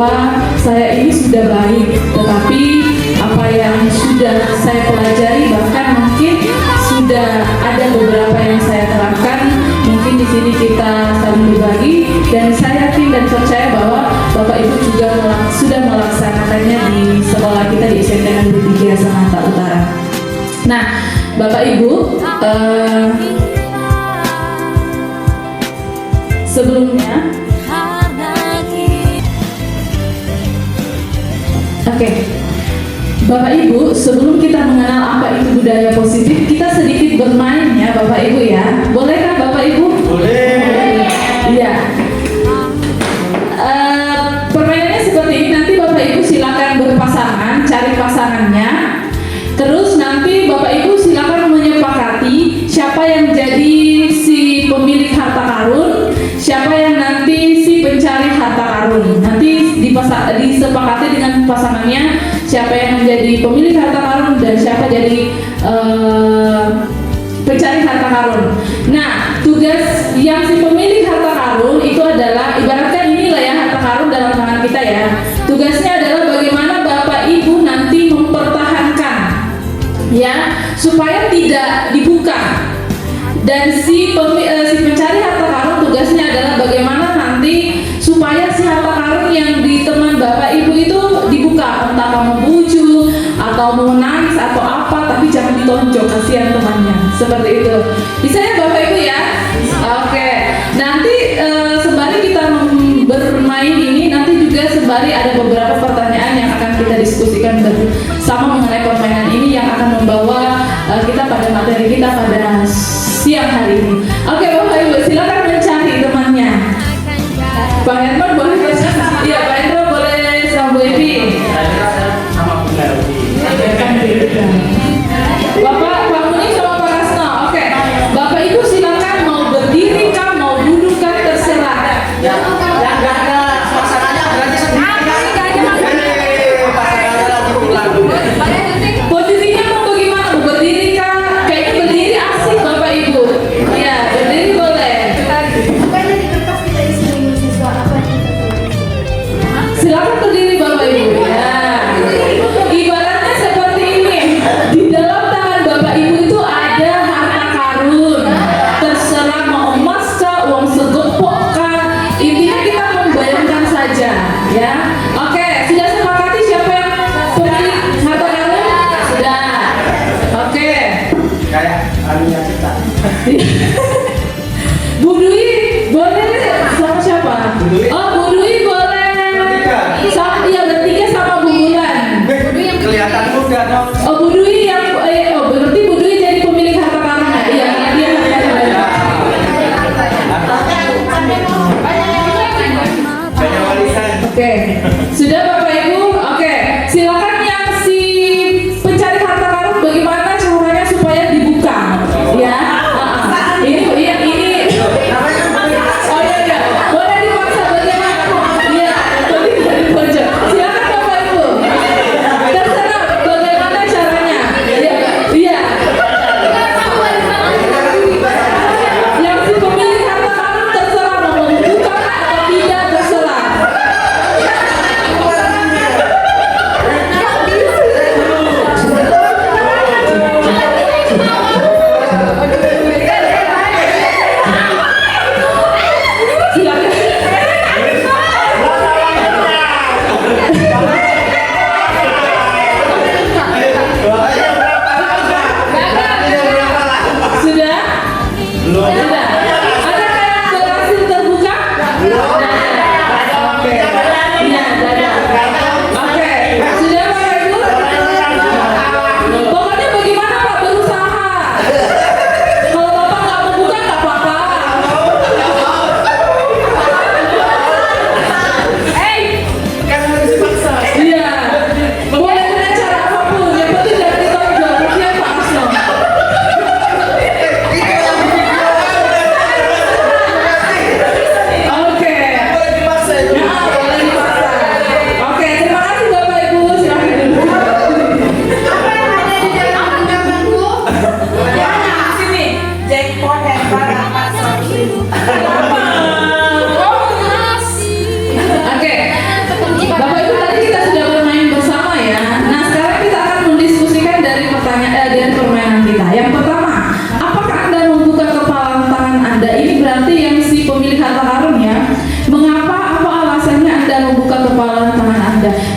bahwa saya ini sudah baik, tetapi apa yang sudah saya pelajari bahkan mungkin sudah ada beberapa yang saya terapkan. Mungkin di sini kita saling berbagi, dan saya yakin dan percaya bahwa Bapak Ibu juga sudah melaksanakannya di sekolah kita di SMK Negeri 3 Sananta Utara. Nah, Bapak Ibu, sebelumnya, Bapak Ibu, sebelum kita mengenal apa itu budaya positif, kita sedikit bermain ya Bapak Ibu ya. Bolehkah Bapak Ibu? Boleh. Iya. Permainannya seperti ini. Nanti Bapak Ibu silakan berpasangan, cari pasangannya. Terus nanti Bapak Ibu silakan menyepakati siapa yang jadi si pemilik harta karun, siapa yang nanti si pencari harta karun. Nanti disepakati dengan pasangannya siapa yang menjadi pemilik harta karun dan siapa jadi pencari harta karun. Nah, tugas yang si pemilik harta karun itu adalah, ibaratkan inilah ya harta karun dalam tangan kita ya. Tugasnya adalah bagaimana Bapak Ibu nanti mempertahankan ya supaya tidak dibuka. Dan si pencari harta karun tugasnya adalah bagaimana nanti supaya si harta karun yang di teman Bapak Ibu itu dibuka, entah kamu bujuk atau mau nangis atau apa, tapi jangan ditonjok, kasihan temannya. Seperti itu. Bisa ya Bapak Ibu ya? Oke. Nanti sembari kita bermain ini, nanti juga sembari ada beberapa pertanyaan yang akan kita diskusikan bersama mengenai permainan ini yang akan membawa kita pada materi kita pada siang hari ini. Oke Bapak Ibu, silakan mencari temannya. Pak Hendro boleh bersama? Iya, Pak Hendro boleh sama Bu Evi. Sama Bunda Evi. Bapak, Pak Muni sama Pak Rasno. Oke. Bapak Ibu silakan mau berdiri kah, mau duduk kah, terserah. Yang nggak ada pasangannya berarti sendiri. Pasangannya lagi pulang. Posisinya mau bagaimana? Mau berdiri kah? Kayaknya berdiri asik Bapak Ibu. Iya, berdiri boleh. Bukannya di kertas kita isi siswa apa yang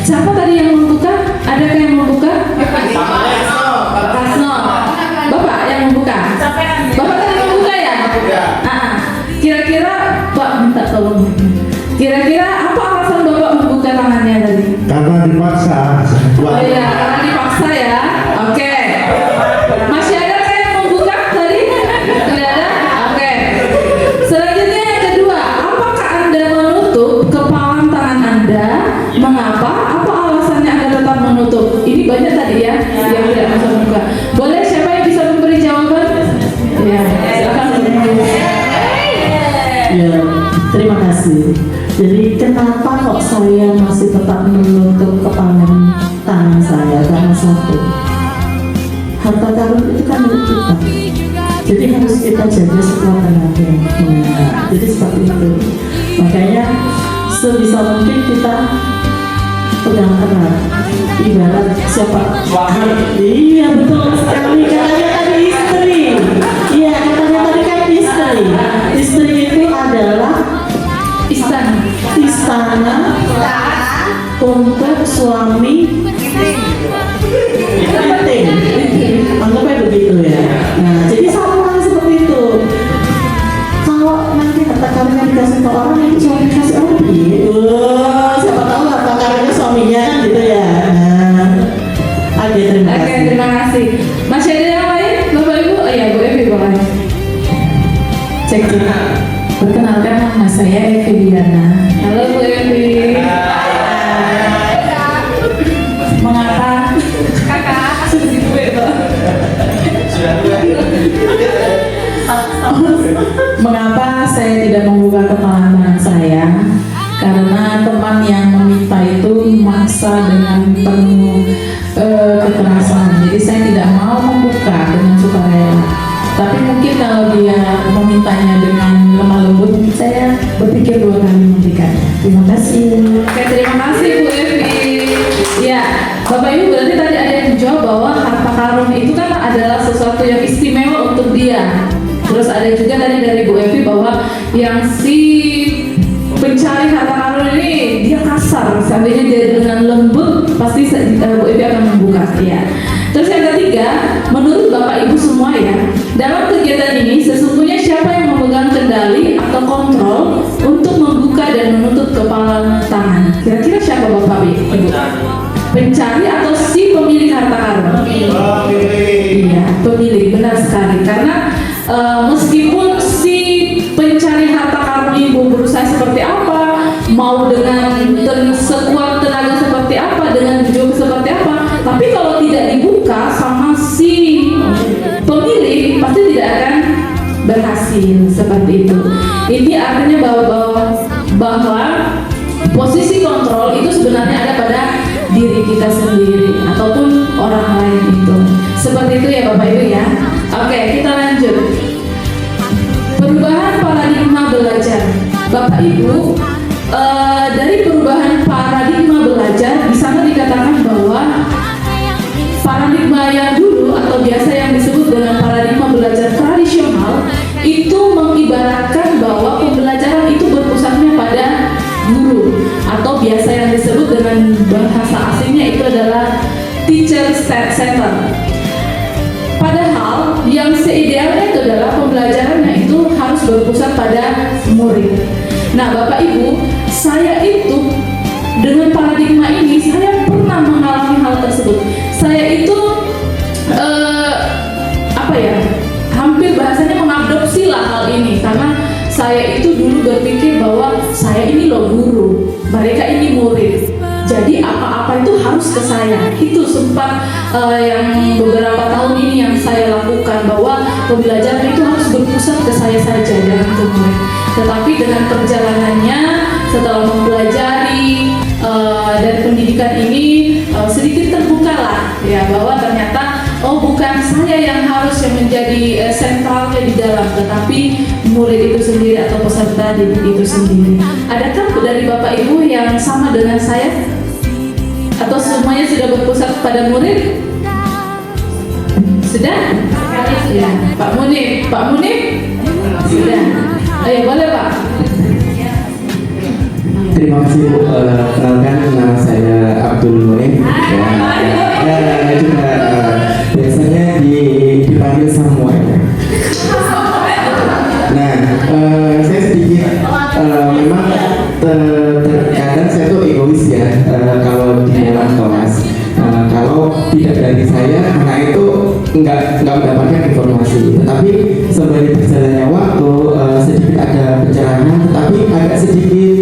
Siapa tadi yang membuka? Adakah yang membuka? Pak Kasno. Bapak yang membuka. Bapak tadi membuka ya? Kira-kira Pak minta tolong. Kira-kira apa alasan Bapak membuka tangannya tadi? Karena dipaksa. Oh iya, karena dipaksa ya. Oke. Masih ada yang membuka tadi? Tidak ada? Oke. Selanjutnya yang kedua, apakah Anda menutup kepalan tangan Anda? Mengapa? Apa alasannya Anda tetap menutup? Ini banyak tadi ya yang tidak bisa membuka. Boleh siapa yang bisa memberi jawaban? Ya, silakan. Ya, terima kasih. Jadi kenapa kok saya masih tetap menutup kepalan tangan saya? Karena satu, harta karun itu kan milik kita. Jadi harus kita jaga sekuat tenaga. Nah, jadi seperti itu. Makanya sebisa mungkin kita pegang erat. Ibarat siapa? Iya betul sekali. Katanya tadi istri. Iya katanya tadi kan istri. Istri itu adalah istana untuk suami penting. Anggapnya begitu ya. Nah, jadi sama seperti itu. Kalau nanti harta karunnya dikasih ke orang, itu suami kasih orang gitu. Siapa tahu harta karunnya suaminya kan gitu ya. Nah, oke, terima Oke, kasih. terima kasih. Masih ada yang lain? Bapak Ibu? Oh iya, Bu Evi boleh. Cek. Perkenalkan nama saya Evi Diana. Halo Bu Evi. Mengapa? Kakak. Mengapa saya tidak membuka kepalan tangan saya? Karena teman yang meminta itu memaksa dengan penuh kekerasan. Jadi saya tidak mau membuka dengan sukarela. Tapi mungkin kalau dia memintanya dengan lemah lembut, saya berpikir dua kali memberikannya. Terima kasih. Oke, terima kasih Bu Evi. Ya, Bapak Ibu berarti tadi ada yang menjawab bahwa harta karun itu kan adalah sesuatu yang istimewa untuk dia. Terus ada juga tadi dari Bu Evi bahwa yang si pencari harta karun ini dia kasar, seandainya dia dengan lembut pasti Bu Evi akan membuka. Ya. Terus yang ketiga, menurut Bapak Ibu semua ya, dalam kegiatan ini sesungguhnya siapa yang memegang kendali atau kontrol untuk membuka dan menutup kepalan tangan? Kira-kira siapa Bapak Ibu? Pencari atau si pemilik harta karun? Iya, pemilik, benar sekali. Karena meskipun si pencari harta karun ibu berusaha seperti apa, mau dengan sekuat tenaga seperti apa, dengan jujur seperti apa, tapi kalau tidak dibuka sama si pemilik pasti tidak akan berhasil seperti itu. Ini artinya bahwa posisi kontrol itu sebenarnya ada pada diri kita sendiri ataupun orang lain itu. Seperti itu ya Bapak Ibu ya. Oke, kita lanjut. Perubahan paradigma belajar. Bapak Ibu, dari perubahan paradigma belajar di sana dikatakan bahwa paradigma yang dulu atau biasa yang disebut dengan paradigma belajar tradisional itu mengibaratkan bahwa pembelajaran itu berpusatnya pada guru atau biasa yang disebut dengan bahasa asingnya itu adalah teacher center. Padahal yang seidealnya itu adalah pembelajarannya itu harus berpusat pada murid. Nah Bapak Ibu, saya itu dengan paradigma ini saya pernah mengalami hal tersebut. Saya itu hampir bahasanya mengadopsi lah hal ini, karena saya itu dulu berpikir bahwa saya ini loh guru, mereka ini murid, jadi apa-apa itu harus ke saya. Itu sempat yang beberapa tahun ini yang saya lakukan, bahwa pembelajaran itu harus berpusat ke saya saja, jangan ke murid. Tetapi dengan perjalanannya setelah mempelajari dari pendidikan ini sedikit terbukalah ya, bahwa ternyata bukan saya yang harus yang menjadi sentralnya di dalam, tetapi murid itu sendiri atau peserta didik itu sendiri. Adakah dari Bapak Ibu yang sama dengan saya? Atau semuanya sudah berpusat pada murid? Sudah? Ya, Pak Munif. Sudah. Ayo boleh Pak. Terima kasih Bu. Kenalkan nama saya Abdul Abdul Munim. Ya, juga biasanya dipanggil Samuel. Nah, saya sedikit memang terkadang saya tuh egois ya kalau di dalam kelas. Kalau tidak dari saya, anak itu nggak mendapatkan informasi. Tetapi sembari berjalannya waktu, sedikit ada pencerahan, tetapi agak sedikit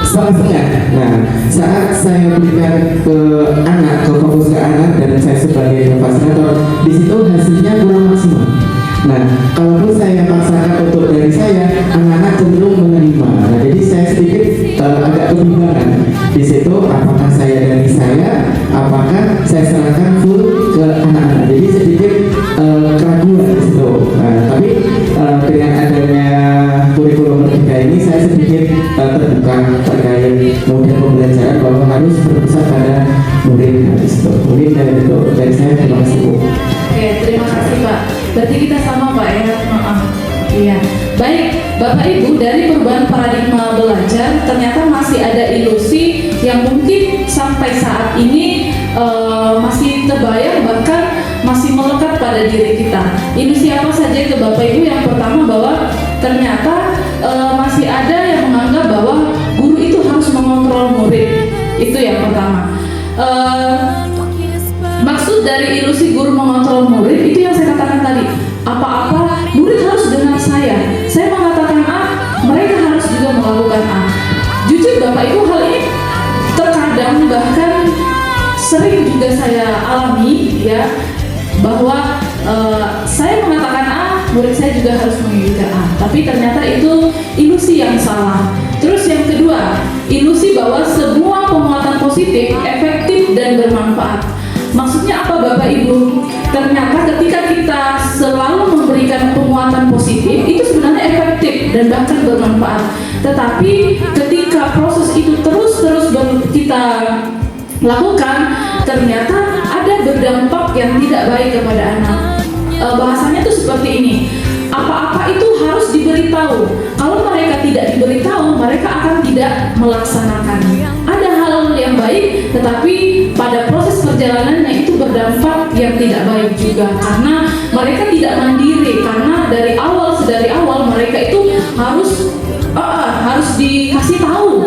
setengah-setengah. Nah, saat saya berikan ke anak, ke fokus ke anak, dan saya sebagai fasilitator, di situ hasilnya kurang maksimal. Nah, kalau saya paksakan untuk dari saya, anak-anak cenderung menerima. Nah, jadi saya sedikit agak kebimbangan di situ. Apakah saya dari saya, apakah saya serahkan full ke anak-anak? Jadi sedikit keraguan di situ. Tapi dengan adanya kurikulum merdeka ini, saya sedikit terbuka terkait model pembelajaran bahwa harus berpusat pada murid. Nah, di situ. Mungkin dari saya, terima kasih Bu. Oke, terima kasih Pak. Berarti kita sama Pak ya? Maaf. Iya. Baik, Bapak Ibu, dari perubahan paradigma belajar ternyata masih ada ilusi yang mungkin sampai saat ini masih terbayang, bahkan masih melekat pada diri kita. Ilusi apa saja itu Bapak Ibu? Yang pertama bahwa ternyata masih ada yang menganggap bahwa guru itu harus mengontrol murid. Itu yang pertama. Maksud dari ilusi guru mengontrol murid itu yang saya katakan tadi. Apa-apa murid harus dengar saya. Saya mengatakan A, mereka harus juga melakukan A. Jujur Bapak Ibu, hal ini terkadang bahkan sering juga saya alami ya, bahwa saya mengatakan A, murid saya juga harus mengikuti A. Tapi ternyata itu ilusi yang salah. Terus yang kedua, ilusi bahwa semua penguatan positif efektif dan bermanfaat. Maksudnya apa Bapak Ibu? Ternyata ketika kita selalu memberikan penguatan positif, itu sebenarnya efektif dan bahkan bermanfaat. Tetapi ketika proses itu terus kita lakukan, ternyata ada berdampak yang tidak baik kepada anak. Bahasanya tuh seperti ini. Apa-apa itu harus diberitahu. Kalau mereka tidak diberitahu, mereka akan tidak melaksanakan. Ada hal yang baik, tetapi pada proses perjalanannya itu berdampak yang tidak baik juga, karena mereka tidak mandiri. Karena dari awal mereka itu harus dikasih tahu,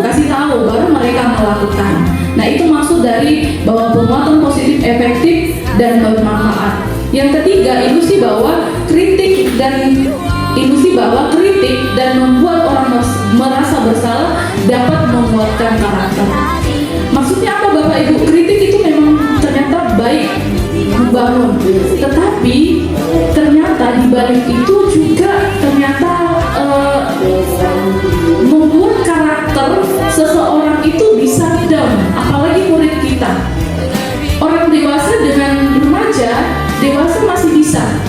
baru mereka melakukan. Nah, itu maksud dari bahwa penguatan positif efektif dan bermanfaat. Yang ketiga, ilusi bahwa kritik dan membuat orang merasa bersalah dapat menguatkan karakter. Maksudnya apa Bapak Ibu? Kritik itu memang ternyata baik, membangun. Tetapi ternyata di balik itu juga ternyata membuat karakter seseorang itu bisa down, apalagi murid kita. Orang dewasa dengan remaja, dewasa masih bisa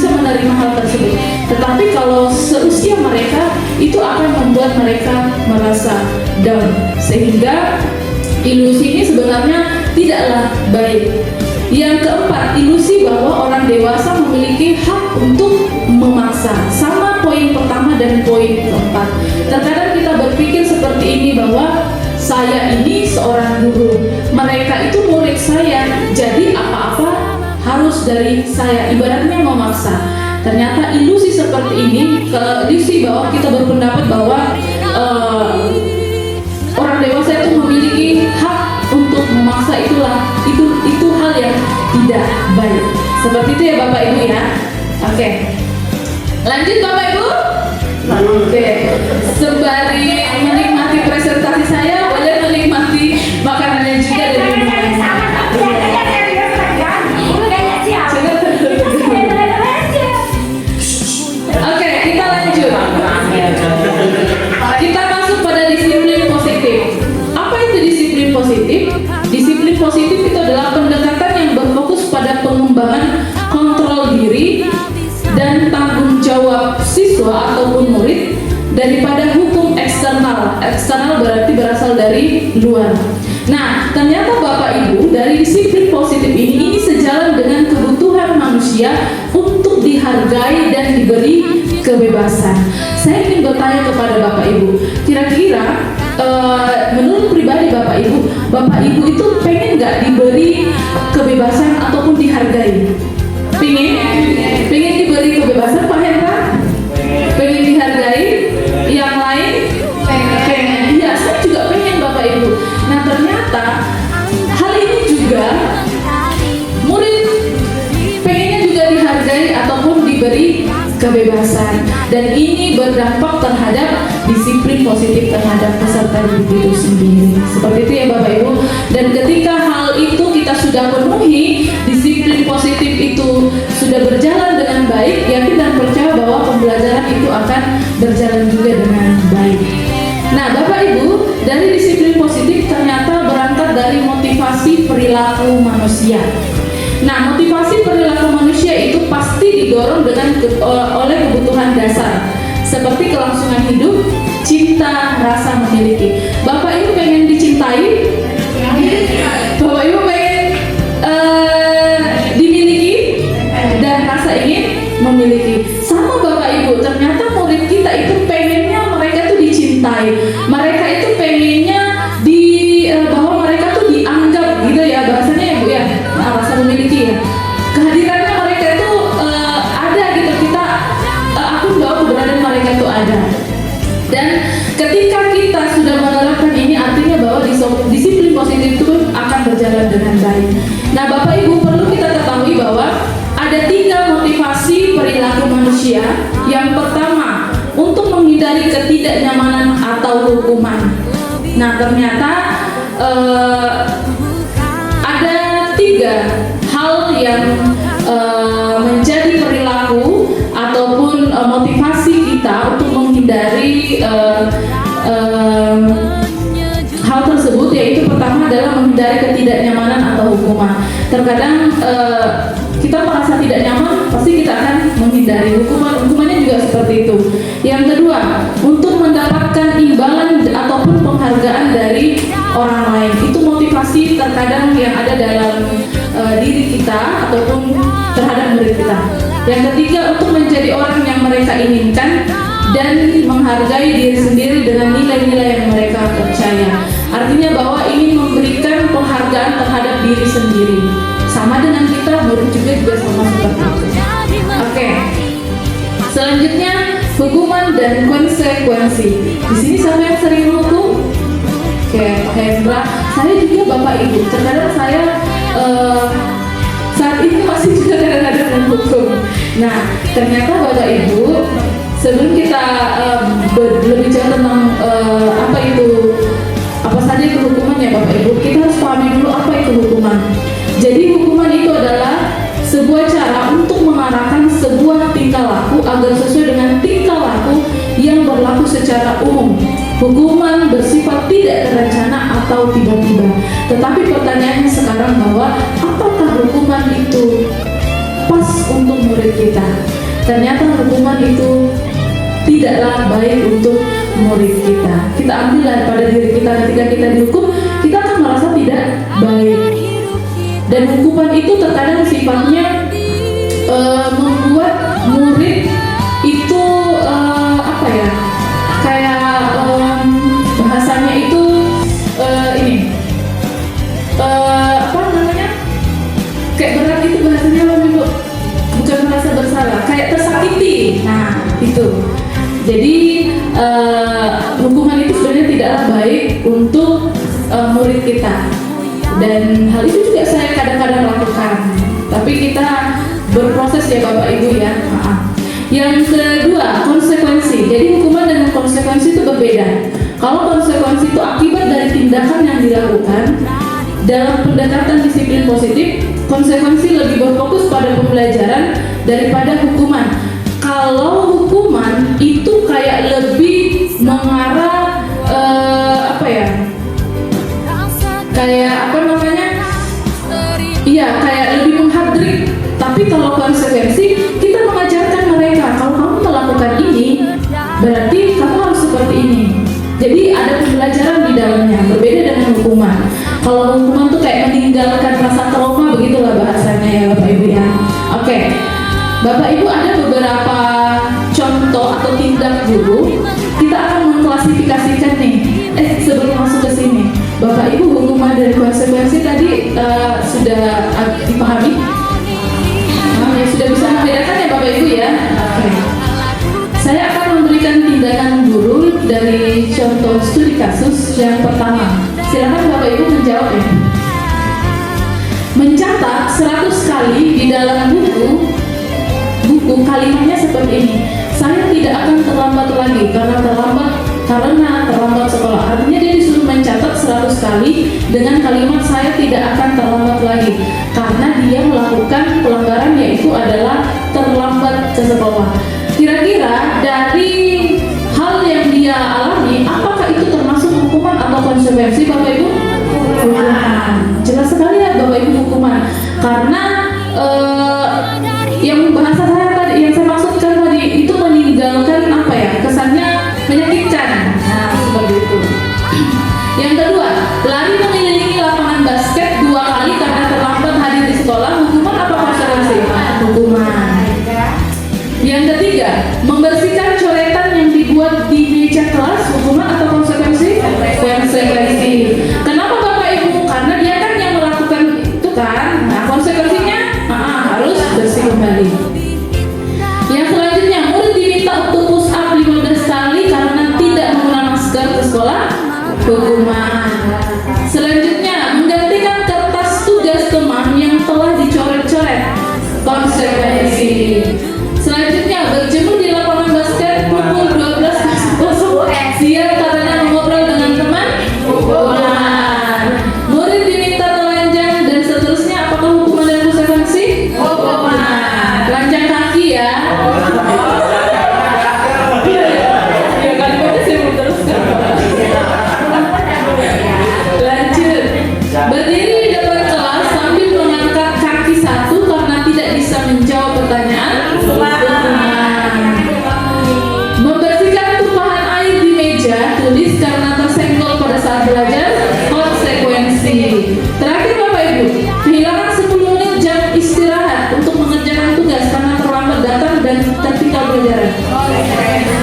menerima hal tersebut. Tetapi kalau seusia mereka, itu akan membuat mereka merasa down, sehingga ilusi ini sebenarnya tidaklah baik. Yang keempat, ilusi bahwa orang dewasa memiliki hak untuk memaksa. Sama poin pertama dan poin keempat. Terkadang kita berpikir seperti ini, bahwa saya ini seorang guru, mereka itu murid saya, jadi apa-apa harus dari saya, ibaratnya memaksa. Ternyata ilusi seperti ini, ilusi bahwa kita berpendapat bahwa orang dewasa itu memiliki hak untuk memaksa, itu hal yang tidak baik. Seperti itu ya Bapak Ibu ya. Oke. Lanjut Bapak Ibu. Oke. Sembari menikmati presentasi saya, boleh menikmati makanannya juga dari minumannya. Oke, kita lanjut. Kita masuk pada disiplin positif. Apa itu disiplin positif? Disiplin positif itu adalah pendekatan yang berfokus pada pengembangan kontrol diri dan tanggung jawab siswa ataupun murid daripada hukum eksternal. Eksternal berarti berasal dari luar. Nah, ternyata Bapak Ibu, dari disiplin positif ini sejalan dengan kebutuhan manusia untuk dihargai dan diberi kebebasan. Saya ingin bertanya kepada Bapak Ibu, kira-kira menurut pribadi Bapak Bapak Ibu itu pengen nggak diberi kebebasan ataupun dihargai? Pengen diberi kebebasan, Pak Hendra? Pengen dihargai? Yang lain? Pengen. Iya, saya juga pengen, Bapak Ibu. Nah, ternyata hal ini juga murid pengennya juga dihargai ataupun diberi kebebasan, dan ini berdampak terhadap disiplin positif terhadap peserta didik itu sendiri. Seperti itu ya Bapak Ibu. Dan ketika hal itu kita sudah penuhi, disiplin positif itu sudah berjalan dengan baik, yakin dan percaya bahwa pembelajaran itu akan berjalan juga dengan baik. Nah Bapak Ibu, dari disiplin positif ternyata berangkat dari motivasi perilaku manusia. Nah, motivasi perilaku manusia itu pasti didorong oleh kebutuhan dasar seperti kelangsungan hidup, cinta, rasa memiliki. Bapak Ibu pengen dicintai? Bapak Ibu pengen dimiliki dan rasa ingin memiliki. Sama Bapak Ibu, ternyata murid kita itu pengennya mereka tuh dicintai. Mereka itu pengennya bahwa mereka tuh dianggap gitu ya, bahasanya ya Bu ya. Rasa memiliki ya, kehadirannya mereka itu ada gitu, kita akui bahwa keberadaan mereka itu ada. Dan ketika kita sudah menerapkan ini, artinya bahwa disiplin positif itu akan berjalan dengan baik. Nah Bapak Ibu, perlu kita ketahui bahwa ada 3 motivasi perilaku manusia. Yang pertama, untuk menghindari ketidaknyamanan atau hukuman. Nah ternyata ada 3 hal yang menjadi perilaku ataupun motivasi kita untuk menghindari hal tersebut, yaitu pertama adalah menghindari ketidaknyamanan atau hukuman. Terkadang kita merasa tidak nyaman, pasti kita akan menghindari hukumannya juga seperti itu. Yang kedua, untuk mendapatkan imbalan ataupun penghargaan dari orang lain. Itu motivasi terkadang yang ada dalam diri kita ataupun terhadap murid kita. Yang ketiga, untuk menjadi orang yang mereka inginkan dan menghargai diri sendiri dengan nilai-nilai yang mereka percaya. Artinya bahwa ingin memberikan penghargaan terhadap diri sendiri. Sama dengan kita, murid juga sama seperti itu. Oke. Selanjutnya, hukuman dan konsekuensi. Di sini siapa yang sering hukum? Oke, Pak Hendra. Saya juga Bapak Ibu. Terkadang saya saat ini masih juga kadang-kadang menghukum. Nah, ternyata Bapak Ibu, sebelum kita berbicara tentang apa saja itu hukuman ya Bapak Ibu, kita harus pahami dulu apa itu hukuman. Jadi hukuman itu adalah sebuah cara untuk mengarahkan sebuah tingkah laku agar sesuai dengan tingkah laku yang berlaku secara umum. Hukuman bersifat tidak terencana atau tiba-tiba. Tetapi pertanyaannya sekarang bahwa apakah hukuman itu pas untuk murid kita? Ternyata hukuman itu tidaklah baik untuk murid kita. Kita ambillah pada diri kita, ketika kita dihukum, kita akan merasa tidak baik. Dan hukuman itu terkadang sifatnya membuat murid itu bahasanya itu kayak berat itu bahasanya Ibu, bukan merasa bersalah, kayak tersakiti. Nah itu. Jadi hukuman itu sebenarnya tidaklah baik untuk murid kita. Dan hal itu juga saya kadang-kadang lakukan. Tapi kita berproses ya Bapak Ibu ya. Maaf. Yang kedua, konsekuensi. Jadi hukuman dengan konsekuensi itu berbeda. Kalau konsekuensi itu akibat dari tindakan yang dilakukan dalam pendekatan disiplin positif, konsekuensi lebih berfokus pada pembelajaran daripada hukuman. Kalau hukuman itu kayak lebih mengarah kayak lebih menghadrik. Tapi kalau konsekuensi, kita mengajarkan mereka kalau kamu melakukan ini, berarti kamu harus seperti ini. Jadi ada pembelajaran di dalamnya, berbeda dengan hukuman. Kalau hukuman tuh kayak meninggalkan rasa trauma, begitulah bahasanya ya Bapak Ibu ya. Oke, Bapak Ibu, ada beberapa contoh atau tindak guru. Kita akan mengklasifikasikan nih. Sebelum masuk ke sini, Bapak Ibu contoh studi kasus yang pertama. Silakan Bapak Ibu menjawab ya. Mencatat 100 kali di dalam buku kalimatnya seperti ini. Saya tidak akan terlambat lagi karena terlambat sekolah. Artinya dia disuruh mencatat 100 kali dengan kalimat saya tidak akan terlambat lagi karena dia melakukan pelanggaran, yaitu adalah terlambat ke sekolah. Kira-kira dari hal yang dia alami, apakah itu termasuk hukuman atau konsekuensi, Bapak Ibu? Hukuman. Jelas sekali ya Bapak Ibu, hukuman. Karena yang bahasa saya tadi, yang saya maksudkan tadi itu meninggalkan apa ya, kesannya menyakitkan. Nah, seperti itu. Yang kedua, lari mengelilingi lapangan basket 2 kali karena terlambat hadir di sekolah, hukuman apa konsekuensi? Hukuman. Yang ketiga, membersihkan coretan yang dibuat di meja kelas, hukuman atau konsekuensi? Konsekuensi. Kenapa Bapak Ibu? Karena dia kan yang melakukan itu kan. Nah, konsekuensinya harus bersih kembali. Yang selanjutnya, murid diminta untuk push up 15 kali karena tidak menggunakan masker ke sekolah, hukuman. Selanjutnya, menggantikan kertas tugas teman yang telah dicoret-coret, konsekuensi. Selanjutnya, berjemur di lapangan basket pukul 12.00 siang karena mengobrol dengan teman, hukuman. Murid diminta telanjang dan seterusnya, apakah hukuman dan konsekuensi? Hukuman. Telanjang kaki ya. Ya kalimatnya saya belum teruskan. Lanjut. Berdiri di depan kelas sambil mengangkat kaki satu karena tidak bisa menjawab pertanyaan. Membersihkan tumpahan air di meja tulis karena tersenggol pada saat belajar, konsekuensi. Terakhir Bapak Ibu, kehilangan 10 menit jam istirahat untuk mengerjakan tugas karena terlambat datang dan tertinggal pelajaran,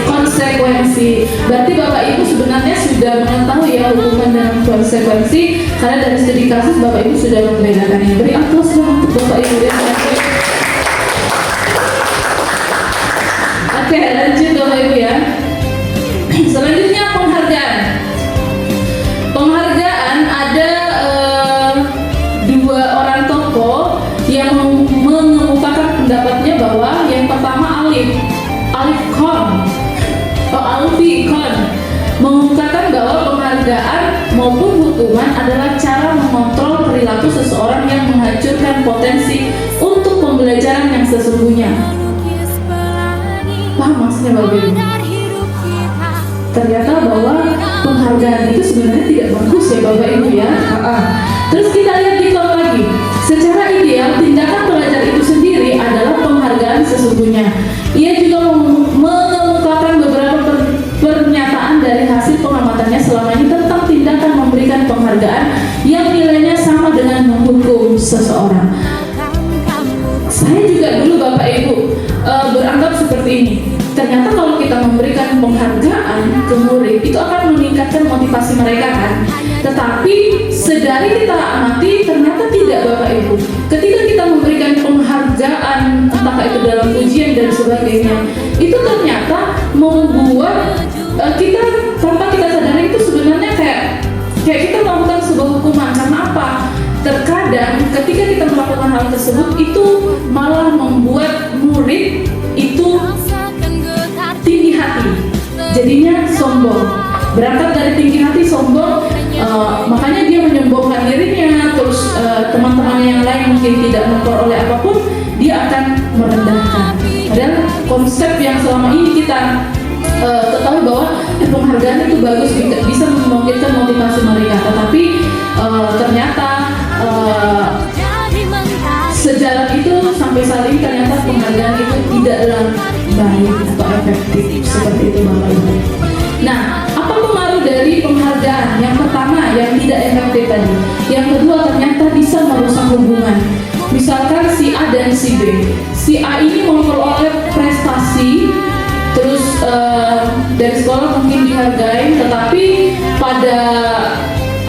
konsekuensi. Berarti Bapak Ibu sebenarnya sudah mengetahui ya hukuman dan konsekuensi, karena dari studi kasus Bapak Ibu sudah membedakannya. Beri aplaus dong untuk Bapak Ibu ya. Oke, lanjut Bapak Ibu ya. Selanjutnya penghargaan. Penghargaan ada 2 orang tokoh yang mengemukakan pendapatnya bahwa yang pertama Alfi Kohn mengungkapkan bahwa penghargaan maupun hukuman adalah cara mengontrol perilaku seseorang yang menghancurkan potensi untuk pembelajaran yang sesungguhnya. Paham maksudnya Bapak Ibu? Ternyata bahwa penghargaan itu sebenarnya tidak bagus ya Bapak Ibu ya. Terus kita lihat di bawah lagi. Secara ideal tindakan belajar itu sendiri adalah penghargaan sesungguhnya. Ia juga mengemukakan beberapa pernyataan dari hasil pengamatannya selama ini tentang tindakan memberikan penghargaan yang nilainya sama dengan menghukum seseorang. Saya juga dulu Bapak Ibu beranggap seperti ini. Ternyata kalau kita memberikan penghargaan ke murid itu akan meningkatkan motivasi mereka kan. Tetapi sedari kita amati ternyata tidak Bapak Ibu. Ketika kita memberikan penghargaan entah itu dalam ujian dan sebagainya, itu ternyata membuat kita tanpa kita sadari itu sebenarnya kayak kita melakukan sebuah hukuman. Karena apa? Terkadang ketika kita melakukan hal tersebut itu malah membuat murid itu tinggi hati, jadinya sombong. Berangkat dari tinggi hati sombong, makanya dia menyombongkan dirinya. Terus teman-teman yang lain mungkin tidak memperoleh apapun, dia akan merendahkan. Padahal konsep yang selama ini kita ketahui bahwa penghargaan itu bagus, bisa membangkitkan motivasi mereka. Tetapi ternyata sejarah itu sampai saat ini ternyata penghargaan itu tidaklah baik atau efektif seperti itu Bapak Ibu. Nah, apa pengaruh dari penghargaan? Yang pertama, yang tidak efektif tadi. Yang kedua, ternyata bisa merusak hubungan. Misalkan si A dan si B. Si A ini memperoleh prestasi, terus dari sekolah mungkin dihargai, tetapi pada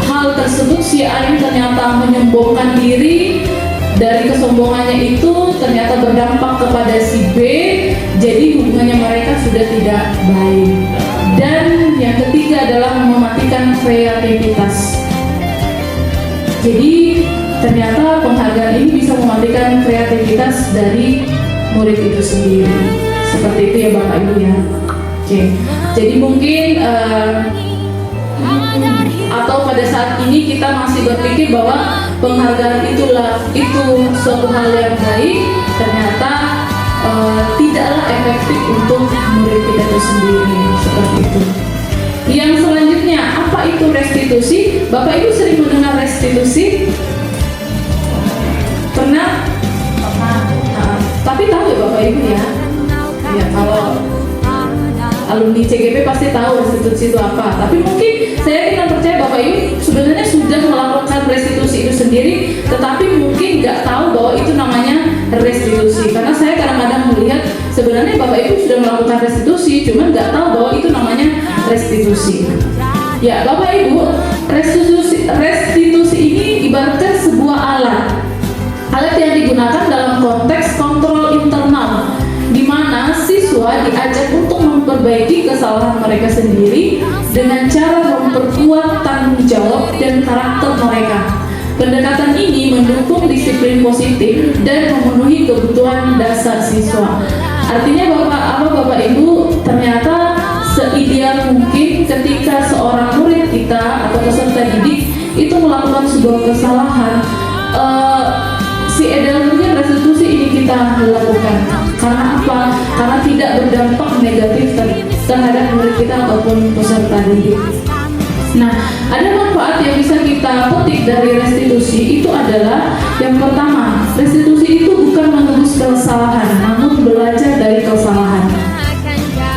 hal tersebut si A ini ternyata menyombongkan diri. Dari kesombongannya itu ternyata berdampak kepada si B, jadi hubungannya mereka sudah tidak baik. Dan yang ketiga adalah dari murid itu sendiri. Seperti itu ya Bapak Ibu ya. Oke, jadi mungkin atau pada saat ini kita masih berpikir bahwa penghargaan itu suatu hal yang baik, ternyata tidaklah efektif untuk murid kita itu sendiri. Seperti itu. Yang selanjutnya, apa itu restitusi? Bapak Ibu sering mendengar restitusi? Pernah? Tapi tahu ya Bapak Ibu ya? Ya, kalau alumni CGP pasti tahu restitusi itu apa. Tapi mungkin saya yakin dan percaya Bapak Ibu sebenarnya sudah melakukan restitusi itu sendiri, tetapi mungkin nggak tahu bahwa itu namanya restitusi. Karena saya kadang-kadang melihat sebenarnya Bapak Ibu sudah melakukan restitusi, cuman nggak tahu bahwa itu namanya restitusi. Ya Bapak Ibu, restitusi ini ibaratkan sebuah alat yang digunakan dalam konteks kontrol internal, di mana siswa diajak untuk memperbaiki kesalahan mereka sendiri dengan cara memperkuat tanggung jawab dan karakter mereka. Pendekatan ini mendukung disiplin positif dan memenuhi kebutuhan dasar siswa. Artinya Bapak Ibu, ternyata seideal mungkin ketika seorang murid kita atau peserta didik itu melakukan sebuah kesalahan, ideal mungkin restitusi ini kita lakukan. Karena apa? Karena tidak berdampak negatif terhadap murid kita ataupun peserta didik. Nah, ada manfaat yang bisa kita petik dari restitusi itu adalah yang pertama, restitusi itu bukan menebus kesalahan, namun belajar dari kesalahan.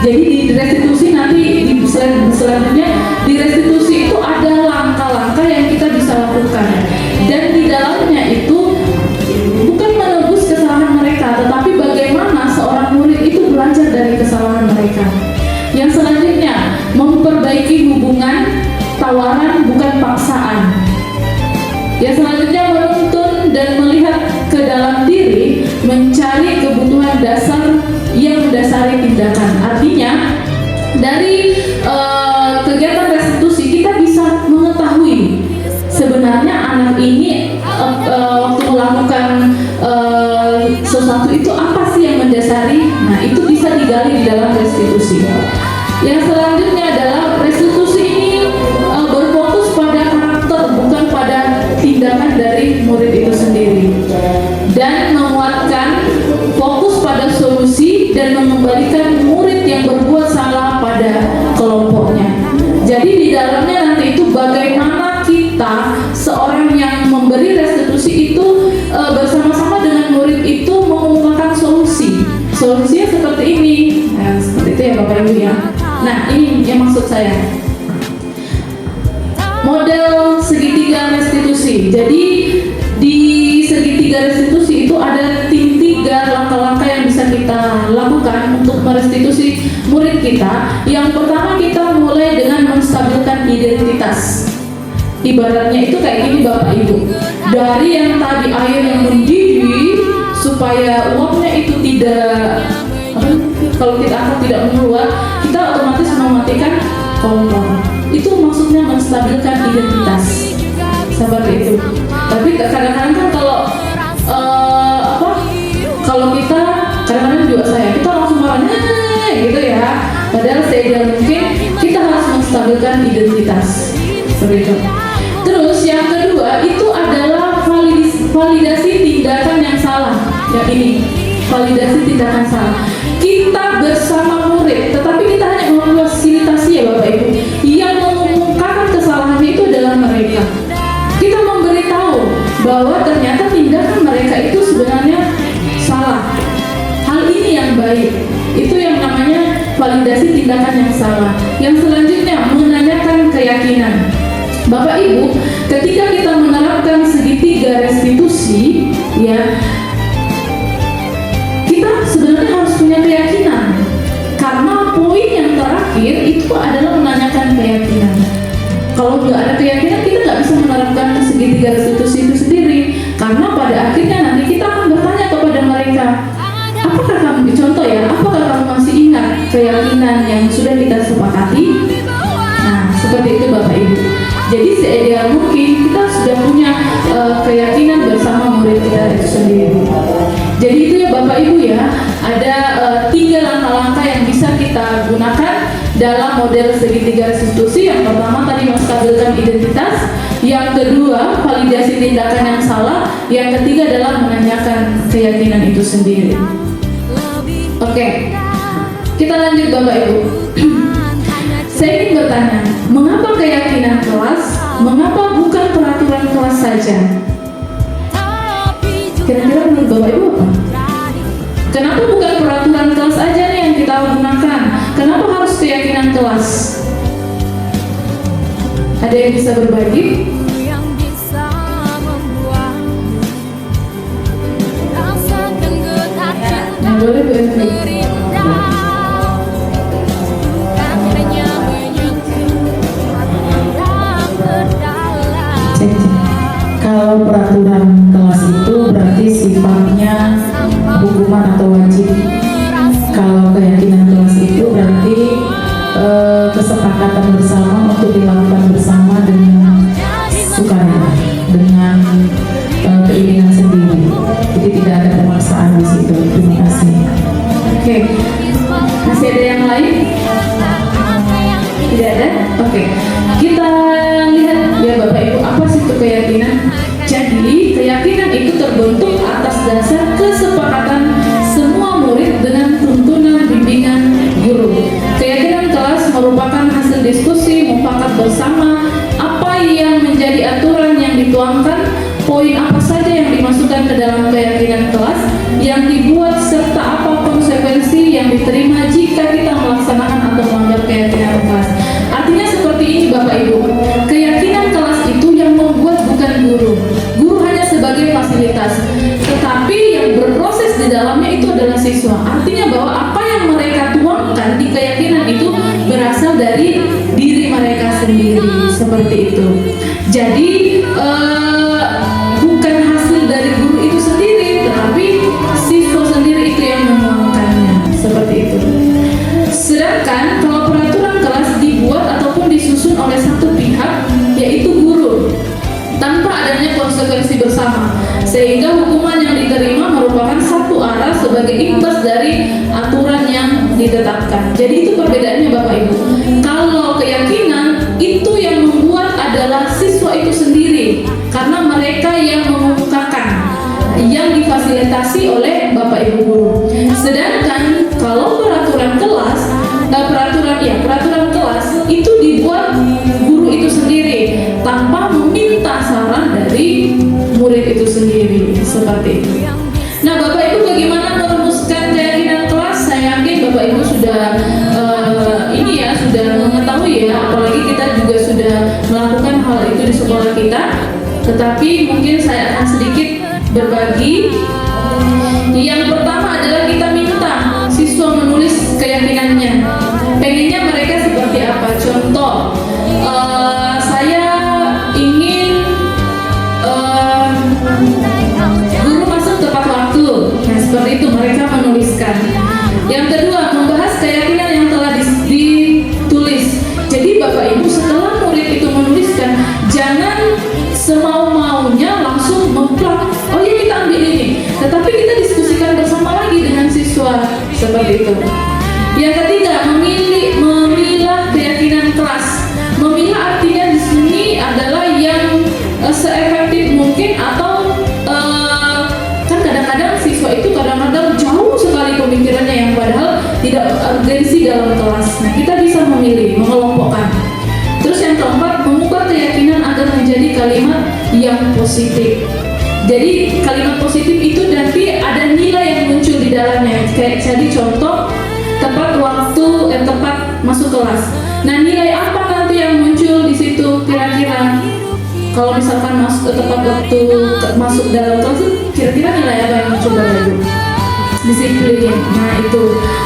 Jadi di restitusi nanti di slide selanjutnya, di restitusi itu ada langkah-langkah yang kita bisa lakukan, dan di dalamnya itu bukan menebus kesalahan mereka, tetapi bagaimana seorang murid itu belajar dari kesalahan mereka. Yang selanjutnya, memperbaiki hubungan, tawaran bukan paksaan. Yang selanjutnya, menuntun dan melihat ke dalam diri, mencari kebutuhan dasar yang mendasari tindakan. Artinya, dari kegiatan restitusi kita bisa mengetahui sebenarnya anak ini waktu melakukan sesuatu itu apa sih yang mendasari. Nah, itu bisa digali di dalam restitusi. Yang selanjutnya adalah restitusi ini berfokus pada karakter, bukan pada tindakan dari murid itu sendiri, dan menguatkan fokus pada solusi dan mengembalikan murid yang berbuat salah pada kelompoknya. Jadi di dalamnya nanti itu bagaimana kita seorang yang memberi restitusi itu bersama-sama dengan murid itu mengemukakan solusi. Solusinya seperti ini. Nah, seperti itu ya Bapak Ibu ya. Nah, ini yang maksud saya. Model segitiga restitusi. Jadi di segitiga restitusi itu ada 3 langkah-langkah yang bisa kita lakukan untuk merestitusi murid kita. Yang pertama, kita mulai dengan menstabilkan identitas. Ibaratnya itu kayak gini Bapak Ibu, dari yang tadi air yang mendidih supaya uapnya itu tidak kalau kita angkat tidak mengeluar, kita otomatis mematikan kompor. Itu maksudnya menstabilkan identitas seperti itu. Tapi kadang-kadang kan kalau kita kadang-kadang juga kita langsung marah gitu ya. Padahal seideal mungkin kita harus menstabilkan identitas seperti itu. Terus yang kedua itu adalah validasi tindakan yang salah. Yang ini, validasi tindakan salah. Kita bersama murid, tetapi kita hanya memfasilitasi ya Bapak Ibu. Yang mengungkapkan kesalahannya itu adalah mereka. Kita memberitahu bahwa ternyata tindakan mereka itu sebenarnya salah. Hal ini yang baik. Itu yang namanya validasi tindakan yang salah. Yang selanjutnya, menanyakan keyakinan. Bapak Ibu, ketika kita menerapkan segitiga restitusi, ya, kita sebenarnya harus punya keyakinan. Karena poin yang terakhir itu adalah menanyakan keyakinan. Kalau nggak ada keyakinan, kita nggak bisa menerapkan segitiga restitusi itu sendiri. Karena pada akhirnya nanti kita akan bertanya kepada mereka, apakah kamu, contoh ya, apakah kamu masih ingat keyakinan yang sudah kita sepakati? Nah, seperti itu Bapak Ibu. Jadi seideal mungkin kita sudah punya keyakinan bersama murid kita itu sendiri. Jadi itu ya Bapak Ibu ya, ada 3 langkah-langkah yang bisa kita gunakan dalam model segitiga restitusi. Yang pertama tadi menstabilkan identitas, yang kedua validasi tindakan yang salah, yang ketiga adalah menanyakan keyakinan itu sendiri. Oke, kita lanjut Bapak Ibu. Saya ingin bertanya, mengapa keyakinan kelas, mengapa bukan peraturan kelas saja? Kira-kira menurut Bapak Ibu apa? Kenapa bukan peraturan kelas aja nih yang kita gunakan? Kenapa harus keyakinan kelas? Ada yang bisa berbagi? Nah, boleh berbagi. Kalau peraturan kelas itu berarti sifatnya hukuman atau wajib. Kalau keyakinan kelas itu berarti kesepakatan bersama untuk dilakukan bersama dengan sukarela, dengan keinginan sendiri. Jadi tidak ada pemaksaan di situ. Terima kasih. Oke, masih ada yang lain? Tidak ada? Oke, kita lihat ya Bapak Ibu, apa sih itu keyakinan? Jadi keyakinan itu terbentuk atas dasar kesepakatan semua murid dengan tuntunan bimbingan guru. Keyakinan kelas merupakan hasil diskusi mufakat bersama apa yang menjadi aturan yang dituangkan, poin apa saja yang dimasukkan ke dalam keyakinan kelas yang dibuat, serta apa konsekuensi yang diterima jika kita melaksanakan atau melanggar keyakinan kelas. Artinya seperti ini Bapak Ibu, keyakinan kelas itu yang membuat bukan guru. Guru hanya sebagai fasilitas, tetapi yang berproses di dalamnya itu adalah siswa. Artinya bahwa apa yang mereka tuangkan di keyakinan itu berasal dari diri mereka sendiri, seperti itu. Jadi bukan hasil dari guru itu sendiri, tetapi siswa sendiri itu yang menuangkannya, seperti itu. Sedangkan kalau peraturan kelas dibuat ataupun disusun oleh satu pihak, yaitu guru, tanpa adanya konsekuensi bersama, sehingga hukuman yang diterima merupakan satu arah sebagai imbas dari aturan yang ditetapkan. Jadi itu perbedaannya Bapak Ibu. Kalau keyakinan itu yang membuat adalah siswa itu sendiri, karena mereka yang mengemukakan, yang difasilitasi oleh Bapak Ibu guru. Sedangkan kalau peraturan kelas, peraturan kelas itu dibuat guru itu sendiri tanpa meminta saran dari murid itu sendiri, seperti itu. Nah Bapak Ibu, bagaimana merumuskan keyakinan kelas? Saya yakin Bapak Ibu sudah sudah mengetahui ya, apalagi kita juga sudah melakukan hal itu di sekolah kita. Tetapi mungkin saya akan sedikit berbagi. Yang pertama adalah kita minta siswa menulis keyakinannya. Pengennya mereka seperti apa? Contoh, saya ingin guru masuk tepat waktu. Nah seperti itu mereka menuliskan. Yang kedua, membahas keyakinan yang telah ditulis. Jadi Bapak Ibu, setelah murid itu menuliskan, jangan semau-maunya langsung memplak, oh ya kita ambil ini, tetapi kita diskusikan bersama lagi dengan siswa, seperti itu. Yang ketiga, memilah keyakinan kelas. Memilah artinya di sini adalah yang seefektif mungkin, atau kan kadang-kadang siswa itu kadang-kadang jauh sekali pemikirannya yang padahal tidak urgensi dalam kelas. Nah kita bisa memilih, mengelompokkan. Terus yang keempat, mengubah keyakinan agar menjadi kalimat yang positif. Jadi kalimat positif itu nanti ada nilai yang muncul di dalamnya. Kayak jadi contoh, tepat waktu, tepat masuk kelas. Nah nilai apa nanti yang muncul di situ kira-kira? Kalau misalkan masuk tepat waktu masuk dalam kelas, kira-kira nilai apa yang muncul dulu? Disiplin. Nah itu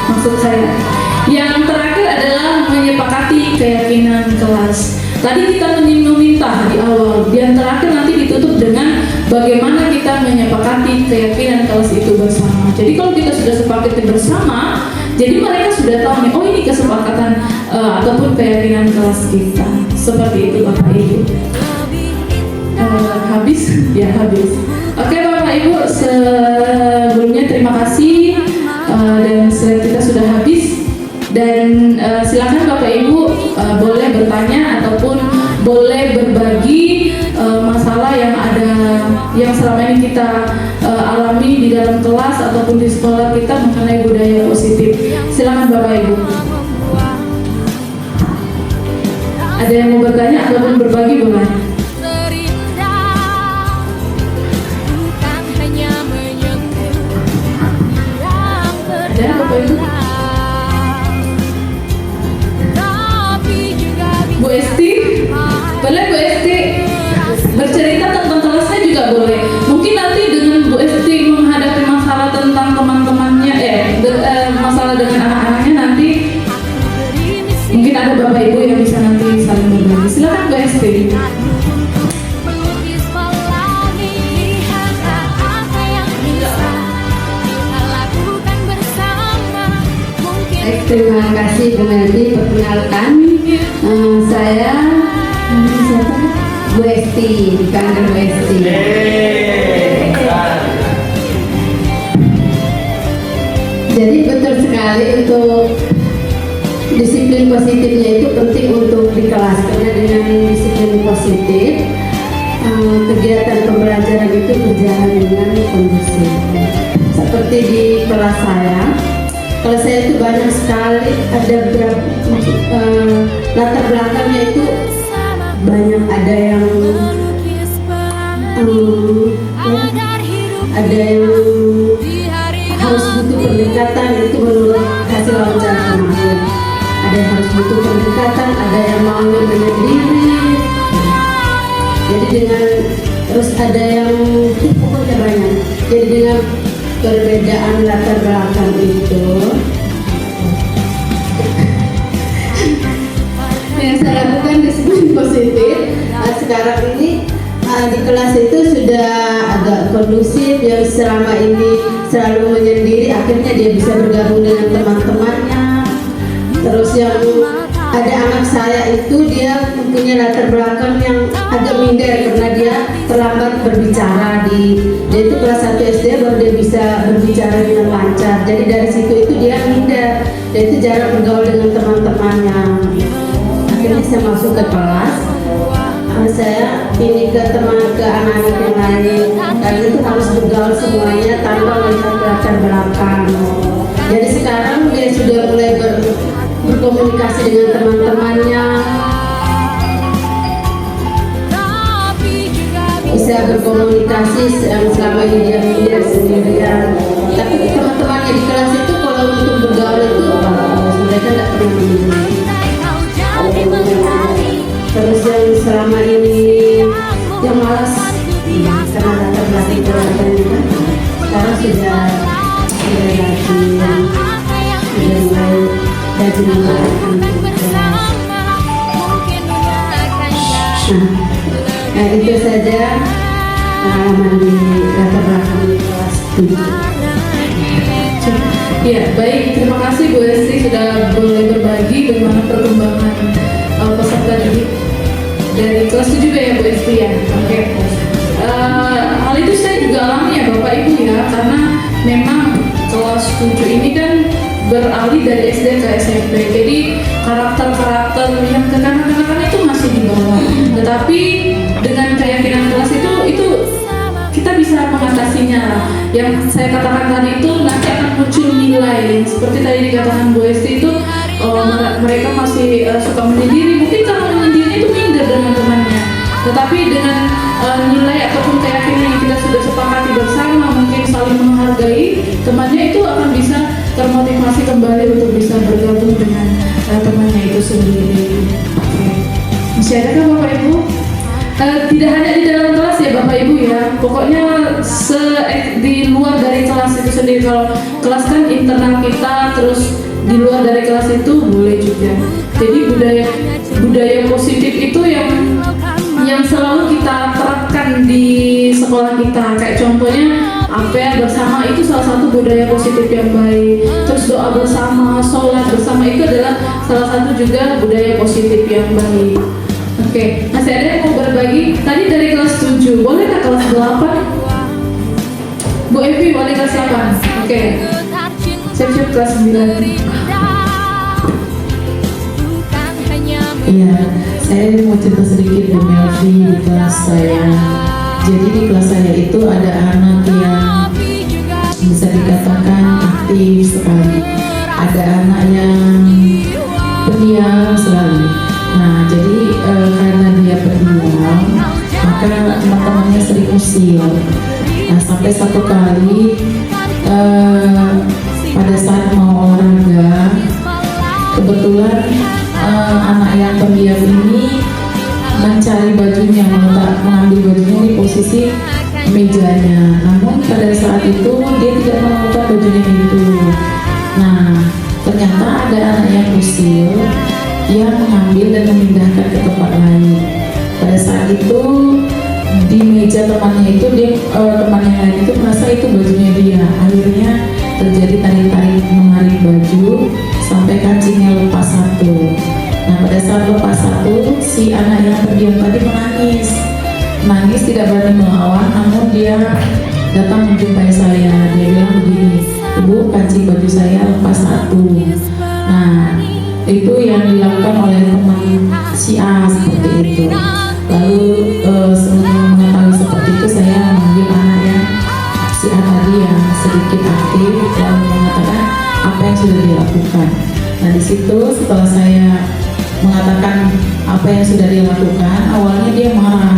maksud saya. Yang terakhir adalah menyepakati keyakinan kelas. Tadi kita meminta di awal, dan terakhir nanti ditutup dengan bagaimana kita menyepakati keyakinan kelas itu bersama. Jadi kalau kita sudah sepakati bersama, jadi mereka sudah tahu nih, oh ini kesepakatan ataupun keyakinan kelas kita. Seperti itu Bapak Ibu. Habis? Ya habis. Oke Bapak Ibu, sebelumnya terima kasih dan slide kita sudah habis. Dan silakan Bapak Ibu boleh bertanya ataupun boleh berbagi masalah yang ada, yang selama ini kita alami di dalam kelas ataupun di sekolah kita mengenai budaya positif. Silakan Bapak Ibu. Ada yang mau bertanya ataupun berbagi boleh? Ada Bapak Ibu? Bu Esti, boleh Bu Esti bercerita tentang kelasnya juga boleh. Mungkin nanti dengan Bu Esti menghadapi masalah tentang teman-temannya, masalah dengan anak-anaknya nanti mungkin ada Bapak Ibu yang bisa nanti saling berbagi. Silakan Bu Esti. Terima kasih Bu Meldi, perkenalkan saya siapa? Bu Esti, dipanggil Bu Esti. Jadi betul sekali untuk disiplin positifnya itu penting untuk di kelas, karena dengan disiplin positif kegiatan pembelajaran itu berjalan dengan kondusif. Seperti di kelas saya itu banyak sekali, ada beberapa latar belakangnya itu banyak, ada yang harus butuh pendekatan, itu menurut hasil wawancara kemarin. Ada yang harus butuh pendekatan, ada yang maunya menyendiri. Jadi dengan terus ada yang pokoknya banyak. Jadi dengan perbedaan latar belakang itu yang saya lakukan disiplin positif sekarang ini di kelas itu sudah agak kondusif. Yang selama ini selalu menyendiri, akhirnya dia bisa bergabung dengan teman-temannya. Terus yang ada anak saya itu dia mempunyai latar belakang yang agak minder karena dia terlambat berbicara. Dia itu kelas 1 SD baru dia bisa berbicara dengan lancar. Jadi dari situ itu dia minder, dia itu jarang bergaul dengan teman-temannya. Akhirnya saya masuk ke kelas, saya ini ke anak-anak yang lain, dan itu harus bergaul semuanya tanpa melihat latar belakang. Jadi sekarang dia sudah mulai berkomunikasi dengan teman-temannya, bisa berkomunikasi selama ini dia minder sendirian. Tapi teman-temannya di kelas itu kalau untuk bergaul itu mereka tidak pernah minder. Terus yang selama ini yang malas karena latar belakang keluarganya, sekarang sudah mulai rajin nah itu saja pengalaman di latar belakang kelas 7. Ya, baik. Terima kasih Bu Esti sudah boleh berbagi bagaimana perkembangan peserta didik dari kelas 7 juga ya Bu Esti ya. Oke. Hal itu saya juga alami ya Bapak Ibu ya, karena memang kelas 7 ini kan beralih dari SD ke SMP. Jadi karakter-karakter yang kekanak-kanakan itu masih di bawah. Tetapi dengan keyakinan kelas itu kita bisa mengatasinya lah. Yang saya katakan tadi itu nanti akan muncul nilai seperti tadi dikatakan Bu Esti itu mereka masih suka menyendiri. Mungkin kalau menyendiri itu minder dengan temannya. Tetapi dengan nilai ataupun keyakinan yang kita sudah sepakati bersama, mungkin saling menghargai temannya, itu akan bisa termotivasi kembali untuk bisa bergabung dengan temannya itu sendiri. Oke. Masih ada kan Bapak Ibu? Tidak hanya di dalam kelas ya Bapak Ibu ya, pokoknya di luar dari kelas itu sendiri. Kalau kelas kan internal kita, terus di luar dari kelas itu boleh juga. Jadi budaya positif itu yang selalu kita terapkan di sekolah kita. Kayak contohnya APR bersama itu salah satu budaya positif yang baik. Terus doa bersama, sholat bersama itu adalah salah satu juga budaya positif yang baik. Oke, masih ada yang mau berbagi? Tadi dari kelas 7, boleh nggak kelas 8? Bu Evi wali kelas 8. Oke. Siap-siap kelas 9. Iya, saya mau cerita sedikit Bu Melvi di kelas saya. Jadi di kelas saya itu ada anak yang bisa dikatakan aktif sekali. Ada anak yang pendiam sekali. Nah, jadi karena dia pendiam, maka teman-temannya sering usil. Nah, sampai satu kali pada saat mau olahraga, kebetulan anak yang pendiam ini mencari bajunya, mengambil bajunya di posisi mejanya. Namun pada saat itu dia tidak menemukan bajunya itu. Nah, ternyata ada anak yang usil yang mengambil dan memindahkan ke tempat lain. Pada saat itu di meja temannya itu teman yang lain itu merasa itu bajunya dia. Akhirnya terjadi tarik-tarik menarik baju sampai kancingnya lepas satu. Nah, pada saat lepas satu, si anak yang terdiam tadi menangis tidak berani melawan, namun dia datang menjumpai saya. Dia bilang begini, "Ibu, kancing baju saya lepas satu." Nah, itu yang dilakukan oleh teman si A seperti itu. Lalu sebelum mengetahui seperti itu, saya memanggil anak yang si A tadi yang sedikit aktif dan mengatakan apa yang sudah dilakukan. Nah, di situ setelah saya mengatakan apa yang sudah dilakukan, awalnya dia marah,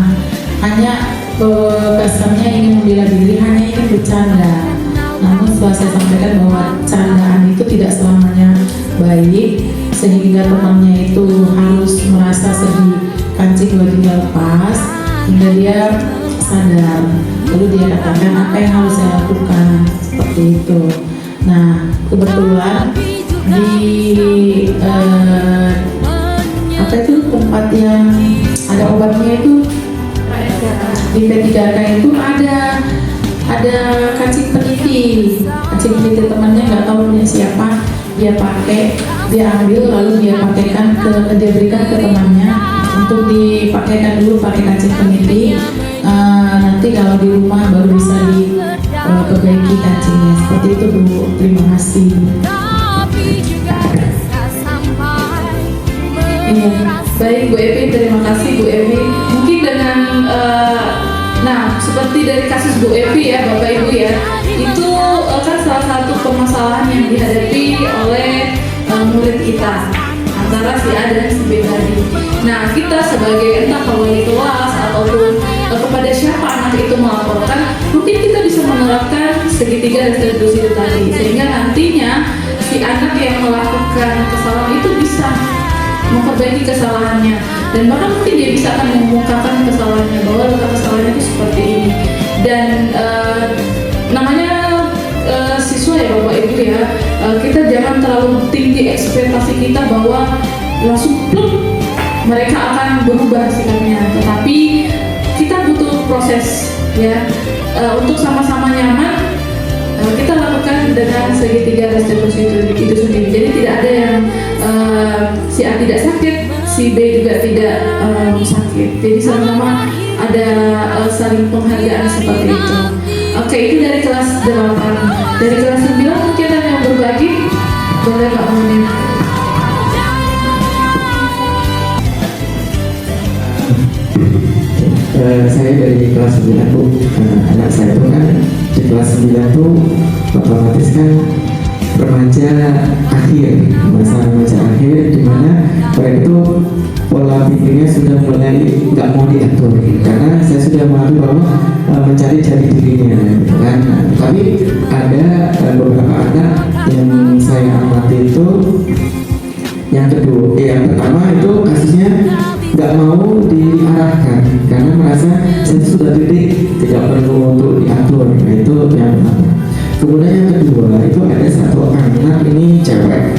hanya kesannya ingin membela diri, hanya ingin bercanda. Namun setelah saya sampaikan bahwa candaan itu tidak selamanya baik, sehingga temannya itu harus merasa sedih, kancing bajunya lepas, hingga dia sadar. Lalu dia katakan apa yang harus saya lakukan, seperti itu. Nah, kebetulan di apa itu tempat yang ada obatnya itu di P3K itu ada kancing peniti temannya, nggak tahu punya siapa, dia pakai, dia ambil lalu dia berikan ke temannya untuk dipakaikan dulu pakai kancing peniti. Nanti kalau di rumah baru bisa diperbaiki kancingnya. Seperti itu Bu, terima kasih. Iya, baik Bu Evi, terima kasih Bu Evi. Mungkin dengan seperti dari kasus Bu Evi ya Bapak Ibu ya, itu kan salah satu permasalahan yang dihadapi oleh murid kita antara si A dan si B tadi. Nah, kita sebagai entah wali kelas ataupun kepada siapa anak itu melaporkan, mungkin kita bisa menerapkan segitiga retribusi itu tadi, sehingga nantinya si anak yang melakukan kesalahan itu bisa memperbaiki kesalahannya, dan bahkan mungkin dia bisa akan mengungkapkan kesalahannya bahwa kesalahannya itu seperti ini. Dan namanya siswa ya Bapak Ibu ya, kita jangan terlalu tinggi ekspektasi kita bahwa langsung pluk mereka akan berubah sikapnya, tetapi kita butuh proses ya untuk sama-sama nyaman. Kita lakukan dengan segitiga restitusi itu sendiri. Jadi tidak ada yang si A tidak sakit, si B juga tidak sakit. Jadi sama-sama ada saling penghargaan seperti itu. Oke, itu dari kelas 8. Dari kelas 9 mungkin ada yang berbagi. Boleh Pak Munir. Saya dari kelas 9 tuh, anak saya tuh kan di kelas 9 tuh otomatis kan remaja akhir, masa remaja akhir, dimana mereka itu pola pikirnya sudah mulai nggak mau diatur, karena saya sudah mengaku bahwa mencari jati dirinya gitu kan. Tapi ada beberapa anak yang saya amati itu yang pertama itu kasusnya nggak mau diarahkan karena merasa saya sudah didik, tidak perlu untuk diatur. Nah, itu yang pertama. Kemudian yang kedua itu ada satu anak ini cewek.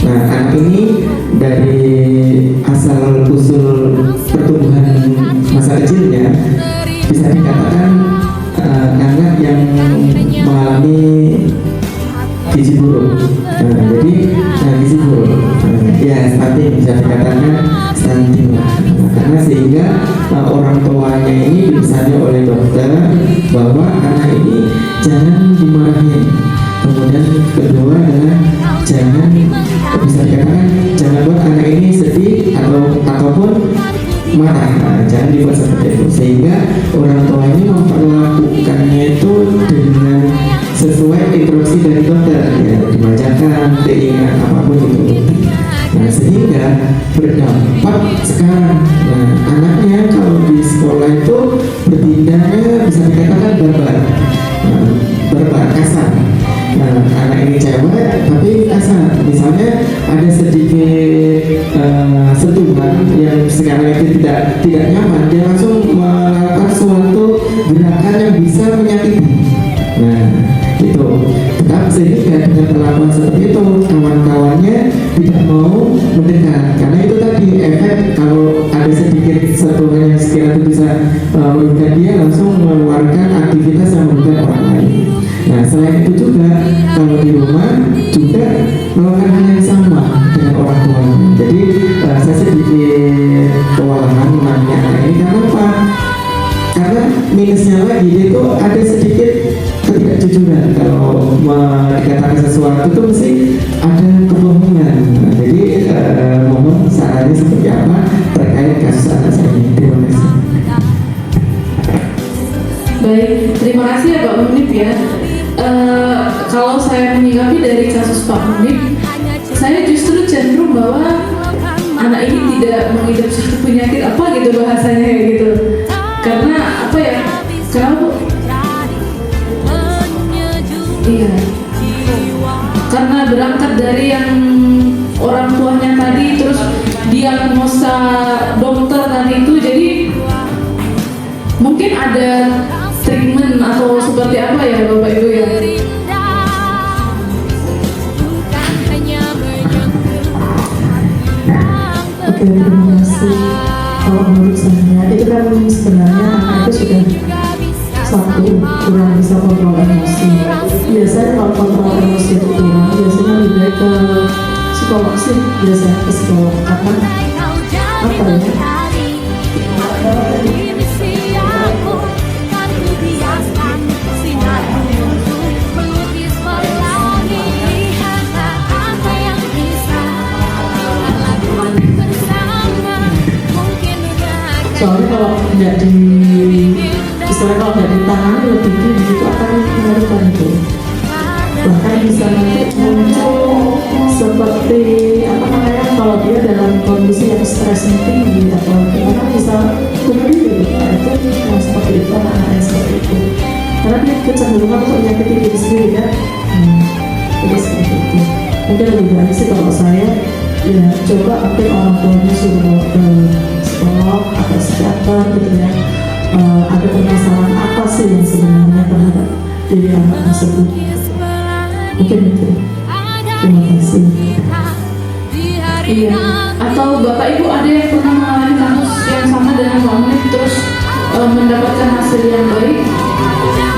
Nah, anak ini dari asal usul pertumbuhan masa kecilnya bisa dikatakan anak yang mengalami gizi buruk. Jadi gizi buruk, ya stunting, bisa dikatakan stunting lah. Karena sehingga orang orang tuanya ini dibesarkan oleh dokter bahwa anak ini jangan dimarahin. Kemudian kedua adalah jangan, bisa dikatakan jangan buat anak ini sedih ataupun marah. Nah, jangan dibuat seperti itu, sehingga orang tua ini memperlakukannya itu dengan sesuai instruksi dari dokter, ya, dibacakan keinginan apapun itu. Nah, sehingga berdampak sekarang. Nah, anaknya kalau di sekolah itu bertindaknya bisa dikatakan barbar, kasar. Nah, anak ini cewek tapi kasar. Misalnya ada sedikit sentuhan yang sekarang itu tidak nyaman, dia langsung melakukan suatu gerakan yang bisa menyakiti. Nah, itu. Tetap sehingga dengan perlakuan seperti itu kawan-kawannya tidak mau mendekat, karena itu tadi efek kalau ada sedikit sentuhan yang sekiranya bisa merugikan dia, langsung mengeluarkan aktivitas yang merugikan orang lain. Nah, selain itu juga kalau di rumah juga melakukan hal yang sama dengan orang tuanya. Jadi saya sedikit kewalahan menanya anak ini karena apa? Karena minusnya lagi itu ada sedikit ketidakjujuran. Kalau dikatakan sesuatu itu mesti ada kebohongan. Nah, jadi mohon sarannya seperti apa terkait kasus anak saya ini. Terima kasih. Baik, terima kasih ya Pak Munib ya. Kalau saya menyikapi dari kasus Pak Munib, saya justru cenderung bahwa anak ini tidak mengidap suatu penyakit apa gitu bahasanya ya gitu. Karena apa ya? Kalau iya, karena berangkat dari yang orang tuanya tadi, terus diagnosa dokter tadi itu, jadi mungkin ada treatment atau seperti apa ya Bapak Ibu ya? Oke, terima kasih. Kalau menurut saya itu kan sebenarnya anak itu sudah satu, kurang bisa kontrol emosi. Biasanya kalau kontrol emosi itu kurang, biasanya lebih baik ke psikolog sih, biasanya ke psikolog. Karena apa ya? Soalnya kalau tidak istilahnya kalau tidak ditangani lebih tinggi itu akan mengerikan itu. Bahkan bisa nanti muncul seperti apa namanya, kalau dia dalam kondisi yang stres tinggi atau gimana bisa bunuh diri. Nah, itu yang seperti itu, anak-anak yang seperti itu. Karena dia kecenderungan untuk menyakiti diri sendiri kan. Jadi seperti itu. Mungkin lebih baik sih kalau saya ya coba mungkin orang tuanya suruh ke psikolog atau psikiater gitu ya, ada permasalahan apa sih yang sebenarnya terhadap diri anak tersebut, mungkin itu. Terima kasih. Iya. Atau Bapak Ibu ada yang pernah mengalami kasus yang sama dengan Pak Munib terus mendapatkan hasil yang baik,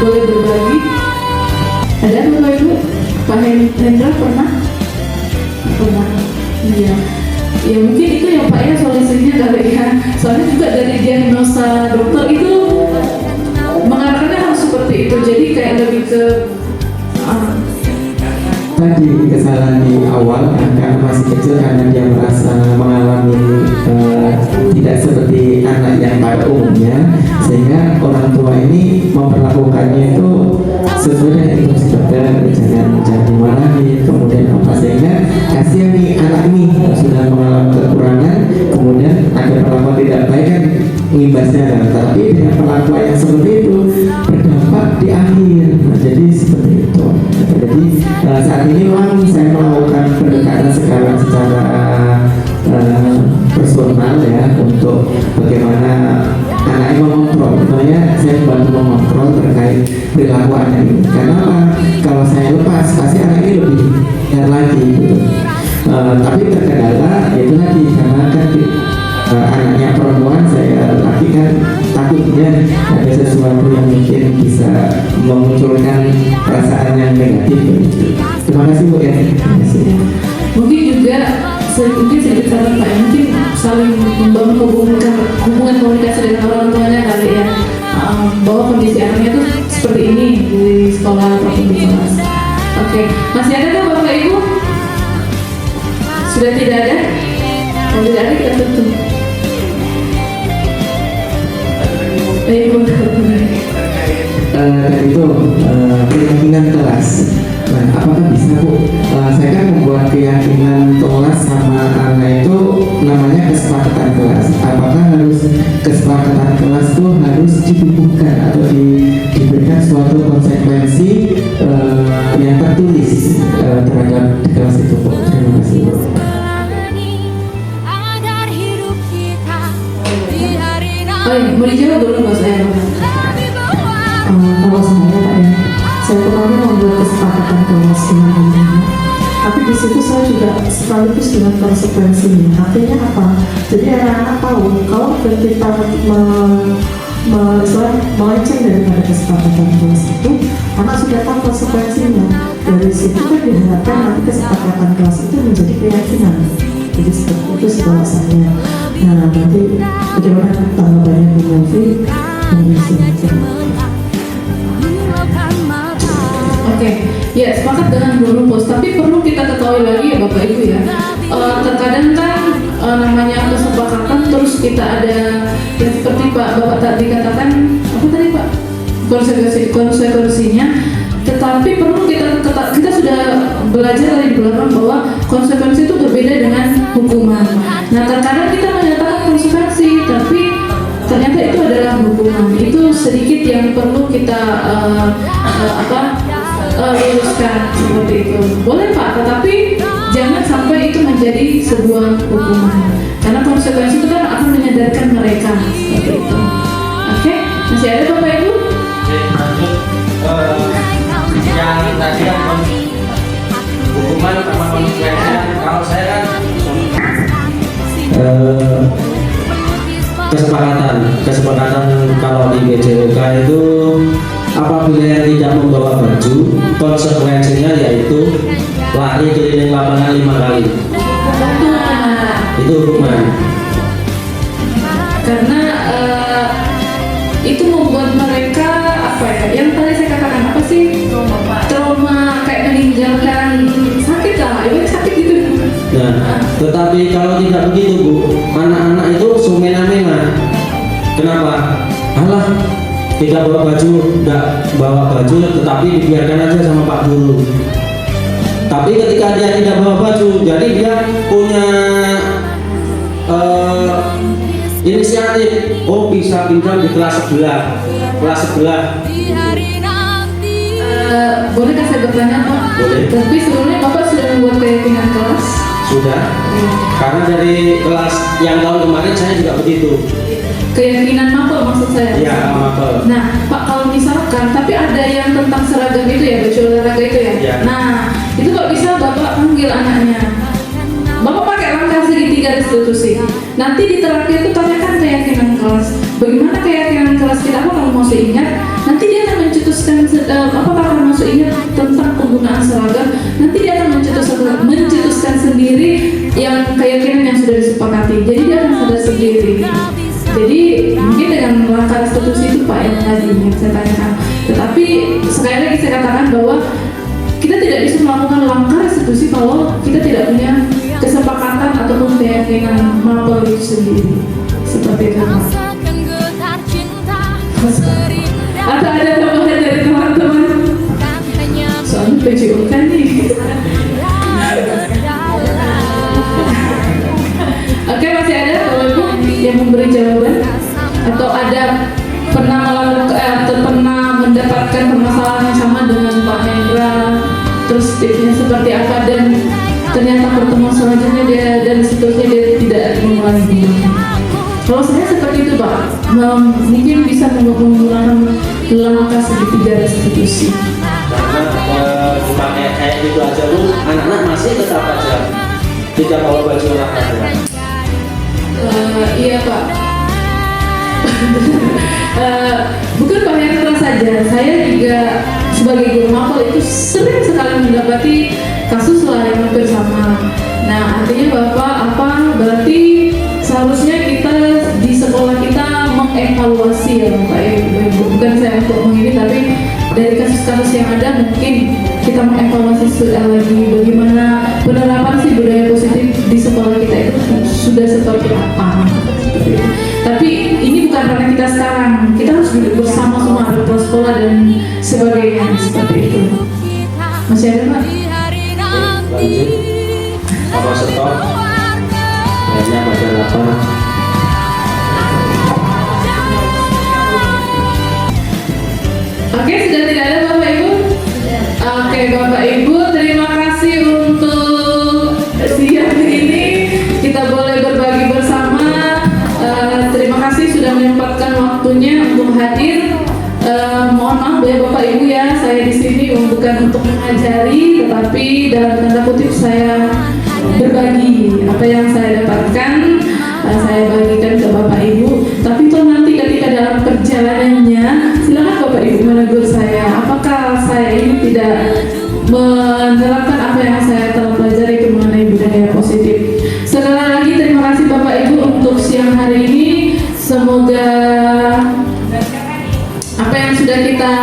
boleh berbagi? Ada Bapak Ibu? Pak Hendra pernah? Pernah. Iya. Ya mungkin itu ya Pak ya solusinya kali ya. Soalnya juga dari diagnosa dokter itu mengarahkannya harus seperti itu. Jadi kayak lebih ke Tadi kesalahan di awal karena masih kecil, karena dia merasa mengalami tidak seperti anak yang pada umumnya, sehingga orang tua ini memperlakukannya itu sesuai dengan instruksi dokter, jangan dimarahi, kemudian apa, sehingga kasihan nih anak ini sudah mengalami kekurangan, kemudian ada perlakuan tidak baik kan mengimbasnya, tapi dengan perlakuan yang seperti itu berdampak di akhir. Nah, jadi seperti itu. Jadi saat ini memang saya melakukan pendekatan sekarang secara personal ya, untuk bagaimana anak ini mengontrol. Sebenarnya saya bantu mengontrol terkait perilaku anak ini. Karena apa? Kalau saya lepas pasti anak ini lebih lihat lagi gitu. Tapi terkendala itu tadi, karena kan anaknya perempuan, saya laki kan takutnya ada sesuatu yang mungkin bisa memunculkan perasaan yang negatif. Terima kasih Bu ya. Terima kasih. mungkin juga mungkin sedikit saran Pak, mungkin saling membangun hubungan komunikasi dengan orang tuanya kali ya, bahwa kondisi anaknya tuh seperti ini di sekolah ataupun di kelas. Oke, masih ada kan Bapak Ibu? Sudah tidak ada? Kalau tidak ada kita tutup. Ibu Dan itu keyakinan kelas. Nah, apakah bisa Bu? Saya kan membuat keyakinan kelas sama anak itu namanya kesepakatan kelas. Apakah harus kesepakatan kelas itu harus dibukukan atau diberikan suatu konsekuensi yang tertulis terhadap di kelas itu Bu? Terima kasih Bu. oh iya, mau dijawab dulu nggak saya? Kalau saya Pak ya, saya kemarin membuat kesepakatan kelas dengan anak-anak, tapi di situ saya juga sekaligus dengan konsekuensinya. Artinya apa? Jadi anak-anak tahu kalau kita melenceng daripada kesepakatan kelas itu, anak sudah tahu konsekuensinya. Dari situ kan diharapkan nanti kesepakatan kelas itu menjadi keyakinan. Jadi seperti itu sekolah saya. Nah, nanti bagaimana tanggapannya Bu Novi mengisi Oke, ya sepakat dengan Bu Rumpus. Tapi perlu kita ketahui lagi ya Bapak Ibu ya. Terkadang kan namanya kesepakatan terus kita ada ya seperti Bapak tadi katakan apa tadi Pak? Konsekuensinya. Tetapi perlu kita sudah belajar dari di belakang bahwa konsekuensi itu berbeda dengan hukuman. Nah terkadang kita menyatakan konsekuensi, tapi ternyata itu adalah hukuman. Itu sedikit yang perlu kita luruskan seperti itu. Boleh Pak, tetapi jangan sampai itu menjadi sebuah hukuman. Karena konsekuensi itu kan akan menyadarkan mereka seperti itu. Oke, masih ada Bapak Ibu? Yang tadi kan hukuman sama konsekuensi. Kalau saya kan kesepakatan kalau di BJOK itu apabila yang tidak membawa baju, konsekuensinya yaitu lari keliling lapangan 5 kali. Itu hukuman. Karena itu membuat mereka apa ya? Yang tadi saya katakan apa sih? Trauma kayak meninggalkan sakit lah, itu sakit gitu. Nah, tetapi kalau tidak begitu Bu, anak-anak itu sumena-mena. Kenapa? Alah, tidak bawa baju, tidak bawa baju, tetapi dibiarkan aja sama Pak Guru. Tapi ketika dia tidak bawa baju, jadi dia punya inisiatif. Oh, bisa pinjam di kelas sebelah. Bolehkah saya bertanya Pak? Boleh. Tapi sebelumnya Bapak sudah membuat keyakinan kelas? Sudah. Karena dari kelas yang tahun kemarin saya juga begitu. Keyakinan mapel maksud saya? Ya, mapel. Nah Pak, kalau misalkan, tapi ada yang tentang seragam itu ya, baju olahraga itu ya? Ya. Nah, itu kok bisa Bapak panggil anaknya? Bapak pakai langkah segitiga restitusi. Nanti di terakhir itu tanyakan keyakinan kelas. Bagaimana keyakinan kelas kita? Apa kamu masih ingat? Nanti dia akan mencetuskan apakah kamu masih ingat tentang penggunaan seragam? Nanti dia akan mencetuskan sendiri yang keyakinan yang sudah disepakati. Jadi dia akan sadar sendiri. Jadi mungkin dengan langkah restitusi itu Pak yang tadi yang saya tanyakan. Tetapi sekali lagi saya katakan bahwa kita tidak bisa melakukan langkah restitusi kalau kita tidak punya kesepakatan ataupun keyakinan mapel itu sendiri. Seperti itu Pak. Atau ada tambahan dari teman-teman? Soalnya PJO kan nih. Oke, masih ada Bapak Ibu yang memberi jawaban? Atau ada pernah mendapatkan permasalahan yang sama dengan Pak Hendra? Terus tipsnya seperti apa dan ternyata pertemuan selanjutnya dia dan seterusnya dia tidak mengulangi. Kalau saya seperti itu Pak, mungkin bisa menggunakan langkah segitiga restitusi. Karena dipakai kayak gitu aja Bu, anak-anak masih tetap aja tidak bawa baju olahraga. Iya Pak. Bukan Pak Hendra saja, saya juga sebagai guru mapel itu sering sekali mendapati kasus lah yang hampir sama. Nah artinya Bapak berarti seharusnya kita di sekolah kita mengevaluasi ya Bapak Ibu. Bukan saya untuk mengini, tapi dari kasus-kasus yang ada mungkin kita mengevaluasi lagi bagaimana penerapan sih budaya positif di sekolah kita itu sudah seperti apa. Seperti itu. Tapi ini bukan karena kita sekarang, kita harus duduk bersama semua kepala sekolah dan sebagainya seperti itu. Masih ada Pak? Lanjut. Apa stop? Kayaknya pada lapar. Oke, sudah tidak ada Bapak Ibu? Oke Bapak Ibu, terima kasih untuk siang ini. Kita boleh berbagi bersama. Terima kasih sudah menyempatkan waktunya untuk hadir. Mohon maaf ya Bapak Ibu ya, saya di sini bukan untuk mengajari, tetapi dalam tanda kutip saya berbagi apa yang saya dapatkan, saya bagikan ke Bapak Ibu. Tapi itu nanti ketika dalam perjalanannya, silakan Bapak Ibu menegur saya. Apakah saya ini tidak menerapkan apa yang saya telah pelajari mengenai budaya positif? Sekali lagi terima kasih Bapak Ibu untuk siang hari ini. Semoga apa yang sudah kita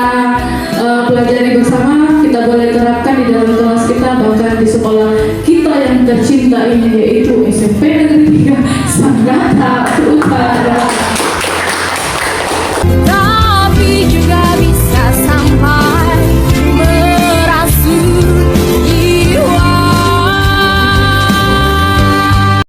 pelajari bersama kita boleh terapkan di dalam kelas kita, bahkan di sekolah kita yang tercinta ini, yaitu SMP Negeri 3 Sanggata Utara.